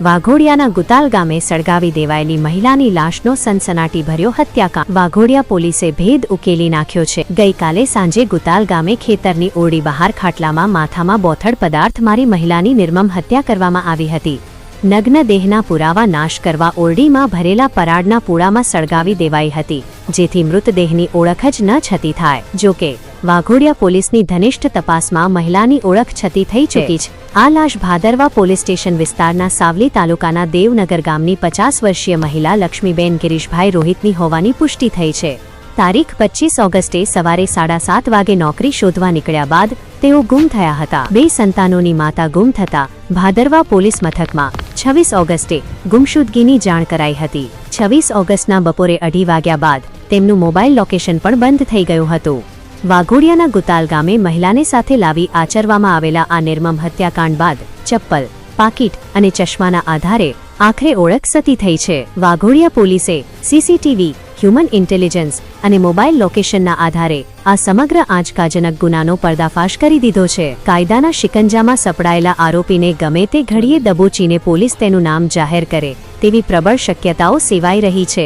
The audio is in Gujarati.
વાઘોડિયાના ગુતાલ ગામે સળગાવી દેવાયેલી મહિલાની લાશનો સનસનાટીભર્યો હત્યાકાંડ. વાઘોડિયા પોલીસે ભેદ ઉકેલી નાખ્યો છે. ગઈકાલે સાંજે ગુતાલ ગામે ખેતરની ઓરડી બહાર ખાટલામાં માથામાં બોથડ પદાર્થ મારી મહિલાની નિર્મમ હત્યા કરવામાં આવી હતી. નગ્ન દેહના પુરાવા નાશ કરવા ઓરડીમાં ભરેલા પરાળના પૂળામાં સળગાવી દેવાઈ હતી, જેથી મૃતદેહની ઓળખ જ ન છતી થાય. જોકે વાઘોડિયા પોલીસની ઘનિષ્ઠ તપાસમાં મહિલાની ઓળખ છતી થઈ ચૂકી છે. આ લાશ ભાદરવા પોલીસ સ્ટેશન વિસ્તારના સાવલી તાલુકાના દેવનગર ગામની 50 વર્ષીય મહિલા લક્ષ્મીબેન ગિરીશભાઈ રોહિતની હોવાની પુષ્ટિ થઈ છે. તારીખ 25 ઓગસ્ટે સવારે 7:30 વાગે નોકરી શોધવા નીકળ્યા બાદ તેઓ ગુમ થયા હતા. 2 સંતાનોની માતા ગુમ થતા ભાદરવા પોલીસ મથકમાં 26 ઓગસ્ટે ગુમશુદગીની જાણ કરાઈ હતી. 26 ઓગસ્ટના બપોરે 2:30 વાગ્યા બાદ તેમનું મોબાઈલ લોકેશન પણ બંધ થઈ ગયું હતું. વાઘોડિયાના ગુતાલ ગામે મહિલાને સાથે લાવી આચરવામાં આવેલા આ નિર્મમ હત્યાકાંડ બાદ ચપ્પલ, પાકીટ અને ચશ્માના આધારે આખરે ઓળખ સતી થઈ છે. વાઘોડિયા પોલીસે સીસીટીવી, હ્યુમન ઇન્ટેલિજન્સ અને મોબાઈલ લોકેશનના આધારે આ સમગ્ર આંચકાજનક ગુનાનો પર્દાફાશ કરી દીધો છે. કાયદાના શિકંજામાં સપડાયેલા આરોપીને ગમે તે ઘડીએ દબોચીને પોલીસ તેનું નામ જાહેર કરે તેવી પ્રબળ શક્યતાઓ સેવાઈ રહી છે.